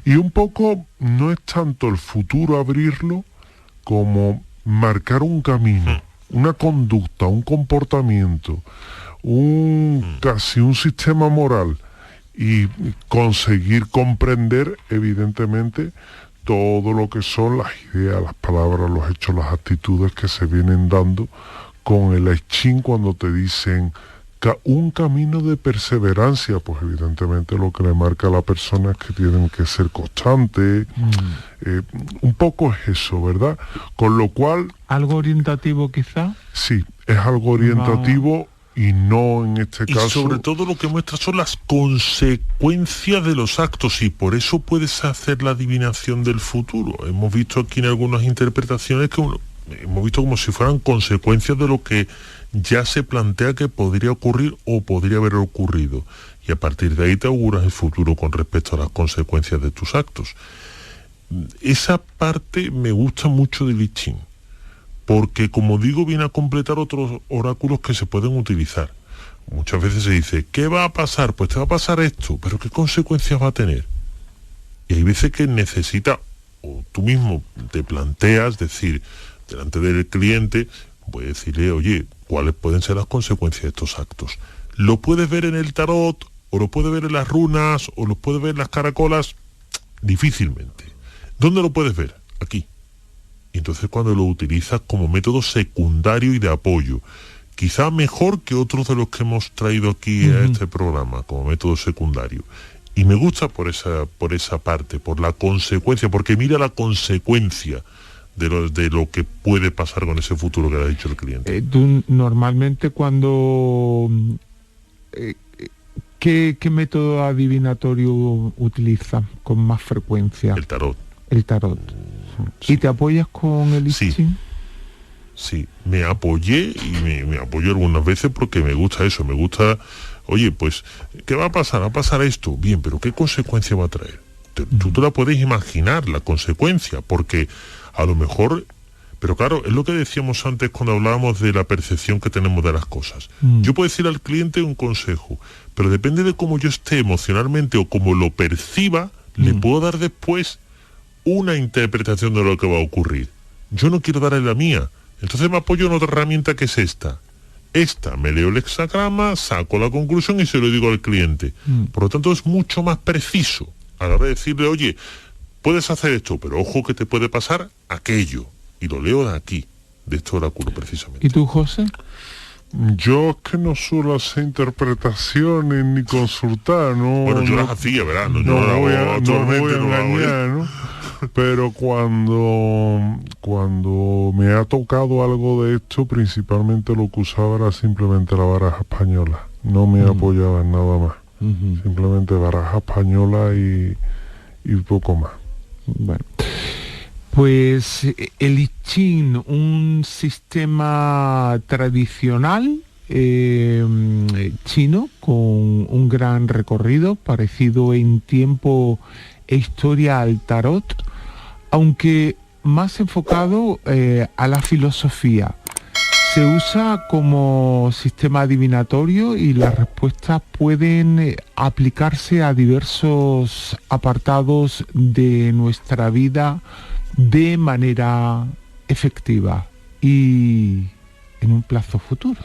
Y un poco no es tanto el futuro abrirlo, como marcar un camino, una conducta, un comportamiento, casi un sistema moral, y conseguir comprender, evidentemente, todo lo que son las ideas, las palabras, los hechos, las actitudes que se vienen dando con el I Ching cuando te dicen un camino de perseverancia. Pues evidentemente lo que le marca a la persona es que tienen que ser constantes. Un poco es eso, ¿verdad? Con lo cual... ¿Algo orientativo quizá? Sí, es algo orientativo. Y no en este caso... Y sobre todo lo que muestra son las consecuencias de los actos, y por eso puedes hacer la adivinación del futuro. Hemos visto aquí en algunas interpretaciones que hemos visto como si fueran consecuencias de lo que ya se plantea que podría ocurrir o podría haber ocurrido. Y a partir de ahí te auguras el futuro con respecto a las consecuencias de tus actos. Esa parte me gusta mucho del I Ching, porque como digo, viene a completar otros oráculos que se pueden utilizar. Muchas veces se dice, ¿qué va a pasar? Pues te va a pasar esto, pero ¿qué consecuencias va a tener? Y hay veces que necesita, o tú mismo te planteas, decir, delante del cliente, voy a decirle, oye, ¿cuáles pueden ser las consecuencias de estos actos? ¿Lo puedes ver en el tarot, o lo puedes ver en las runas, o lo puedes ver en las caracolas? Difícilmente. ¿Dónde lo puedes ver? Aquí. Y entonces cuando lo utilizas como método secundario y de apoyo, quizá mejor que otros de los que hemos traído aquí a este programa, como método secundario. Y me gusta por esa parte, por la consecuencia, porque mira la consecuencia de lo que puede pasar con ese futuro que le ha dicho el cliente. Tú normalmente cuando... ¿qué método adivinatorio utilizas con más frecuencia? El tarot. El tarot. Sí. ¿Y te apoyas con el I Ching? Sí, me apoyé y me apoyo algunas veces porque me gusta eso, me gusta, oye, pues, ¿qué va a pasar? Va a pasar esto, bien, pero ¿qué consecuencia va a traer? Tú te la puedes imaginar, la consecuencia, porque a lo mejor, pero claro, es lo que decíamos antes cuando hablábamos de la percepción que tenemos de las cosas. Yo puedo decir al cliente un consejo, pero depende de cómo yo esté emocionalmente o cómo lo perciba, le puedo dar después una interpretación de lo que va a ocurrir. Yo no quiero darle la mía. Entonces me apoyo en otra herramienta que es esta. Me leo el hexagrama, saco la conclusión y se lo digo al cliente. Por lo tanto, es mucho más preciso a la hora de decirle, oye, puedes hacer esto, pero ojo que te puede pasar aquello. Y lo leo de aquí, de este oráculo precisamente. ¿Y tú, José? Yo es que no suelo hacer interpretaciones ni consultar, ¿no? Bueno, yo las hacía, ¿verdad? No voy a engañar, ¿no? Pero cuando me ha tocado algo de esto, principalmente lo que usaba era simplemente la baraja española. No me apoyaba en nada más. Simplemente baraja española y poco más. Bueno, pues el I Ching, un sistema tradicional chino con un gran recorrido, parecido en tiempo e historia al tarot, aunque más enfocado a la filosofía. Se usa como sistema adivinatorio y las respuestas pueden aplicarse a diversos apartados de nuestra vida de manera efectiva y en un plazo futuro.